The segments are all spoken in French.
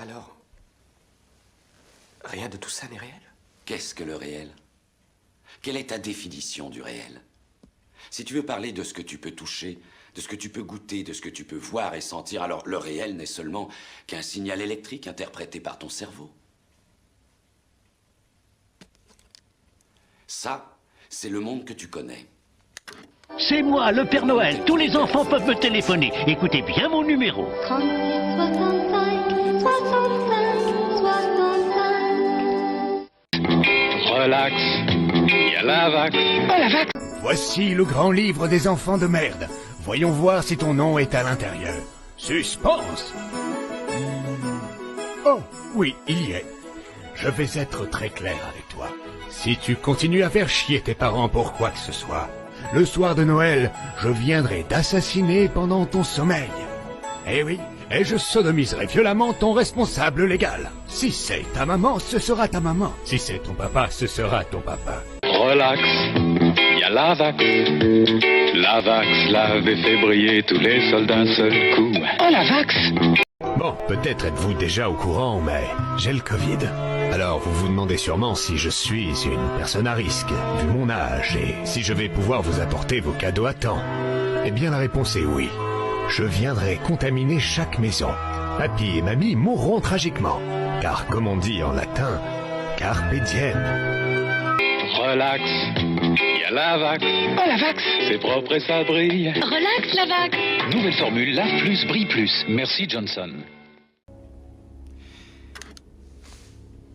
Alors, rien de tout ça n'est réel? Qu'est-ce que le réel? Quelle est ta définition du réel? Si tu veux parler de ce que tu peux toucher, de ce que tu peux goûter, de ce que tu peux voir et sentir, alors le réel n'est seulement qu'un signal électrique interprété par ton cerveau. Ça, c'est le monde que tu connais. C'est moi, le Père Noël. Tous les enfants peuvent me téléphoner. Écoutez bien mon numéro. 36, 65, 65. Relax, il y a la vax. Oh la vague. Voici le grand livre des enfants de merde. Voyons voir si ton nom est à l'intérieur. Suspense! Oh, oui, il y est. Je vais être très clair avec toi. Si tu continues à faire chier tes parents pour quoi que ce soit, le soir de Noël, je viendrai t'assassiner pendant ton sommeil. Eh oui, et je sodomiserai violemment ton responsable légal. Si c'est ta maman, ce sera ta maman. Si c'est ton papa, ce sera ton papa. Relax, il y a la vax. La vax l'avait fait briller tous les soldats d'un seul coup. Oh la vax. Bon, peut-être êtes-vous déjà au courant, mais j'ai le Covid. Alors vous vous demandez sûrement si je suis une personne à risque, vu mon âge, et si je vais pouvoir vous apporter vos cadeaux à temps. Eh bien la réponse est oui. Je viendrai contaminer chaque maison. Papy et mamie mourront tragiquement, car comme on dit en latin, carpe diem. Relax, il y a la vax. Oh la vax. C'est propre et ça brille. Relax la vague. Nouvelle formule, lave plus, brille plus. Merci Johnson.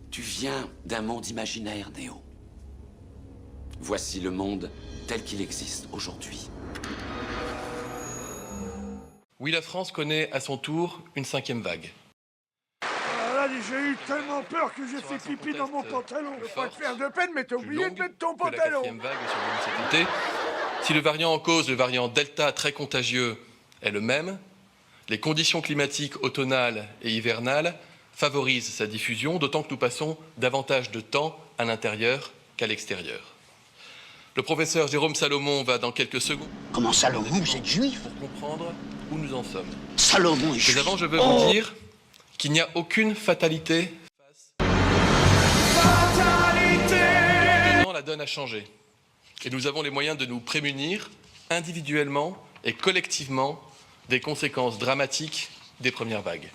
Tu viens d'un monde imaginaire, Néo. Voici le monde tel qu'il existe aujourd'hui. Oui, la France connaît à son tour une 5e vague. Là, j'ai eu tellement peur que j'ai fait pipi dans mon pantalon. Je veux pas te faire de peine, mais t'as oublié de mettre ton pantalon. La 4e vague est survenue cet été. Si le variant en cause, le variant Delta très contagieux, est le même, les conditions climatiques automnales et hivernales favorisent sa diffusion, d'autant que nous passons davantage de temps à l'intérieur qu'à l'extérieur. Le professeur Jérôme Salomon va dans quelques secondes... Comment Salomon, vous êtes juif? ...pour comprendre où nous en sommes. Salomon est juif. Mais avant, je veux vous dire qu'il n'y a aucune fatalité face... Maintenant, la donne a changé. Et nous avons les moyens de nous prémunir, individuellement et collectivement, des conséquences dramatiques des premières vagues.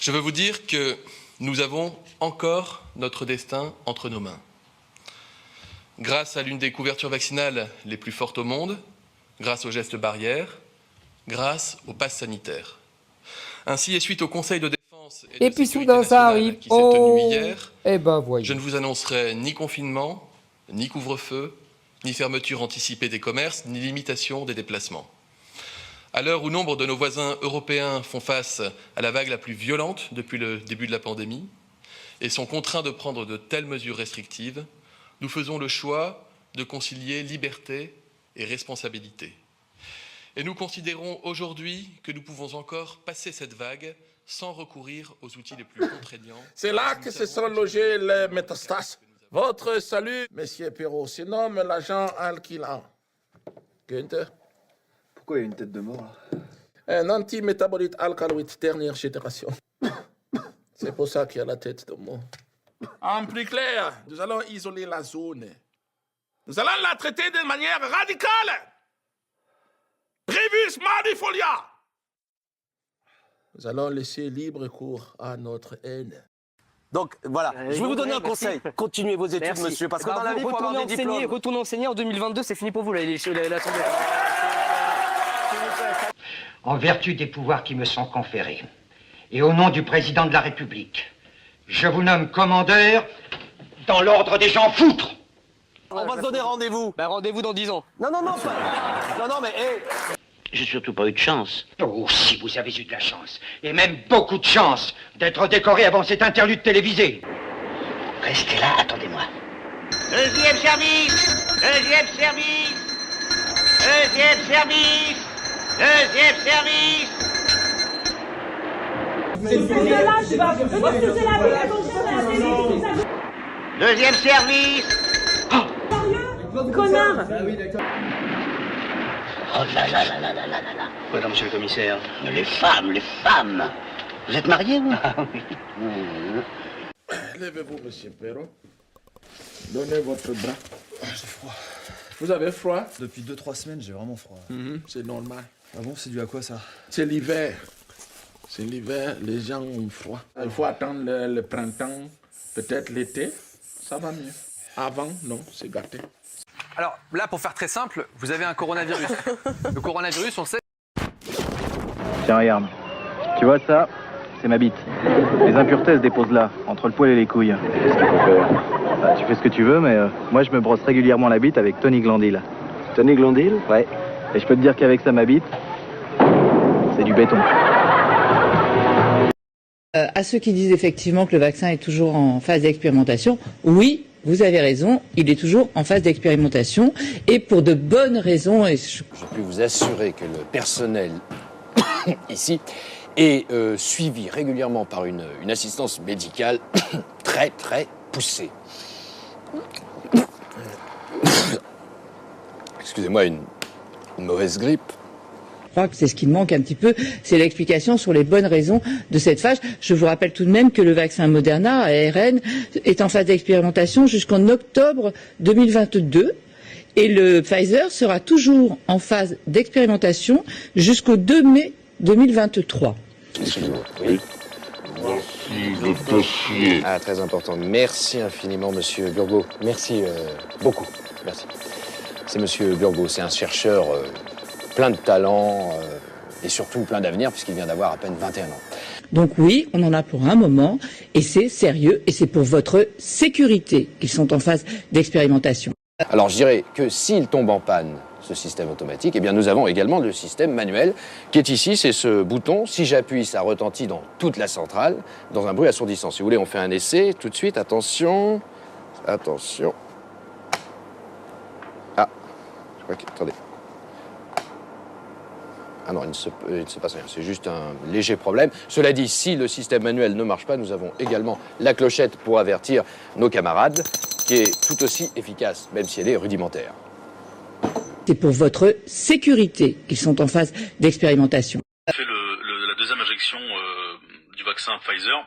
Je veux vous dire que nous avons encore notre destin entre nos mains. Grâce à l'une des couvertures vaccinales les plus fortes au monde, grâce aux gestes barrières, grâce au pass sanitaire. Ainsi, et suite au Conseil de défense et puis soudain ça arrive. Qui s'est tenu hier, eh ben voyez. Je ne vous annoncerai ni confinement, ni couvre-feu, ni fermeture anticipée des commerces, ni limitation des déplacements. À l'heure où nombre de nos voisins européens font face à la vague la plus violente depuis le début de la pandémie et sont contraints de prendre de telles mesures restrictives, nous faisons le choix de concilier liberté et responsabilité. Et nous considérons aujourd'hui que nous pouvons encore passer cette vague sans recourir aux outils les plus contraignants. C'est là que se sont logées les métastases. Votre salut, Monsieur Perrault, se nomme l'agent alkylant. Günther. Pourquoi il y a une tête de mort là? Un antimétabolite alcaloïde dernière génération. C'est pour ça qu'il y a la tête de mort. En plus clair, nous allons isoler la zone. Nous allons la traiter de manière radicale. Brevis mardifolia. Nous allons laisser libre cours à notre haine. Donc voilà, je vais vous donner un conseil. Continuez vos études, monsieur, parce que dans la vie, pour avoir des diplômes... Retournez enseigner en 2022, c'est fini pour vous, là, l'Assemblée. En vertu des pouvoirs qui me sont conférés, et au nom du président de la République, je vous nomme commandeur dans l'ordre des gens foutres. On va se donner rendez-vous. Bah rendez-vous dans 10 ans. Non, pas... Non, mais... J'ai surtout pas eu de chance. Oh, si vous avez eu de la chance, et même beaucoup de chance, d'être décoré avant cet interlude télévisé. Restez là, attendez-moi. Deuxième service. Deuxième service. Deuxième service. Deuxième service. Deuxième service. Connard. Oh là là là là là là là là. Quoi donc, monsieur le commissaire? Les femmes. Vous êtes marié, vous? Levez-vous, monsieur Perrault. Donnez votre bras. J'ai froid. Vous avez froid? Depuis 2-3 semaines, j'ai vraiment froid. C'est normal. Ah bon, c'est dû à quoi ça? C'est l'hiver. C'est l'hiver, les gens ont froid. Il faut attendre le printemps, peut-être l'été, ça va mieux. Avant, non, c'est gâté. Alors là, pour faire très simple, vous avez un coronavirus. Le coronavirus, on sait... Tiens, regarde. Tu vois ça? C'est ma bite. Les impuretés se déposent là, entre le poil et les couilles. Qu'est-ce qu'il faut faire? Bah, tu fais ce que tu veux, mais moi je me brosse régulièrement la bite avec Tony Glandil. Tony Glandil? Ouais. Et je peux te dire qu'avec ça, ma bite, c'est du béton. À ceux qui disent effectivement que le vaccin est toujours en phase d'expérimentation, oui, vous avez raison, il est toujours en phase d'expérimentation et pour de bonnes raisons. Et je peux vous assurer que le personnel ici est suivi régulièrement par une assistance médicale très poussée. Excusez-moi, une mauvaise grippe. Je crois que c'est ce qui manque un petit peu, c'est l'explication sur les bonnes raisons de cette phase. Je vous rappelle tout de même que le vaccin Moderna, ARN, est en phase d'expérimentation jusqu'en octobre 2022 et le Pfizer sera toujours en phase d'expérimentation jusqu'au 2 mai 2023. Oui. Merci de dossier. Ah, très important. Merci infiniment, monsieur Burgot. Merci beaucoup. Merci. C'est monsieur Burgot, c'est un chercheur... plein de talent et surtout plein d'avenir puisqu'il vient d'avoir à peine 21 ans. Donc oui, on en a pour un moment et c'est sérieux et c'est pour votre sécurité qu'ils sont en phase d'expérimentation. Alors je dirais que s'il tombe en panne, ce système automatique, eh bien nous avons également le système manuel qui est ici, c'est ce bouton. Si j'appuie, ça retentit dans toute la centrale, dans un bruit assourdissant. Si vous voulez, on fait un essai tout de suite. Attention, attention. Ah, je crois que... Attendez. Ah non, il ne se passe rien, c'est juste un léger problème. Cela dit, si le système manuel ne marche pas, nous avons également la clochette pour avertir nos camarades, qui est tout aussi efficace, même si elle est rudimentaire. C'est pour votre sécurité qu'ils sont en phase d'expérimentation. J'ai fait la deuxième injection du vaccin Pfizer,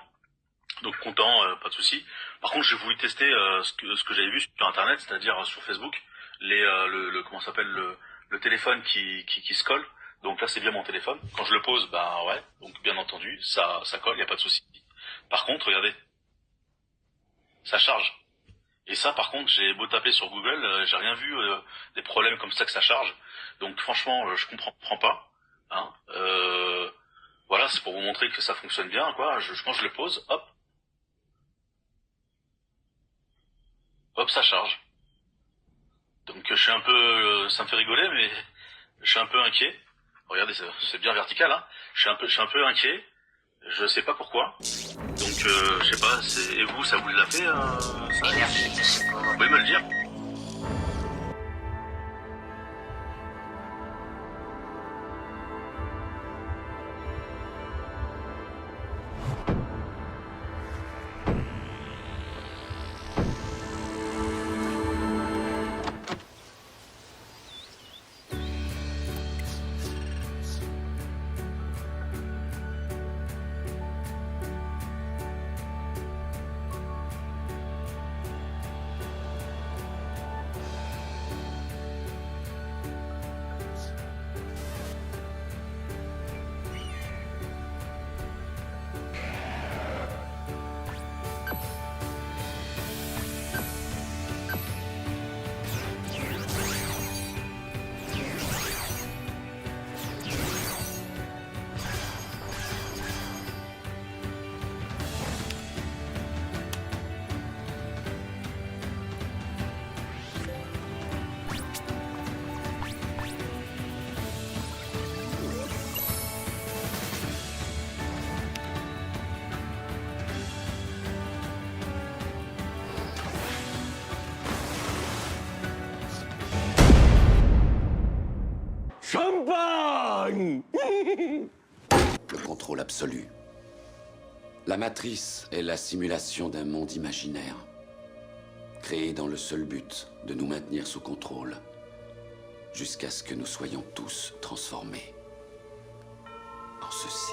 donc content, pas de souci. Par contre, j'ai voulu tester ce que j'avais vu sur Internet, c'est-à-dire sur Facebook, comment ça s'appelle, le téléphone qui se colle. Donc là, c'est bien mon téléphone. Quand je le pose, ben ouais, donc bien entendu, ça colle, il n'y a pas de souci. Par contre, regardez, ça charge. Et ça, par contre, j'ai beau taper sur Google, j'ai rien vu des problèmes comme ça que ça charge. Donc franchement, je comprends pas. Hein. Voilà, c'est pour vous montrer que ça fonctionne bien, quoi. Quand je le pose, hop, ça charge. Donc je suis un peu, ça me fait rigoler, mais je suis un peu inquiet. Regardez, c'est bien vertical, hein. Je suis un peu inquiet. Je sais pas pourquoi. Donc, je sais pas, et vous, ça vous l'a fait, ça? Vous pouvez me le dire? Champagne! Le contrôle absolu. La matrice est la simulation d'un monde imaginaire, créé dans le seul but de nous maintenir sous contrôle, jusqu'à ce que nous soyons tous transformés en ceci.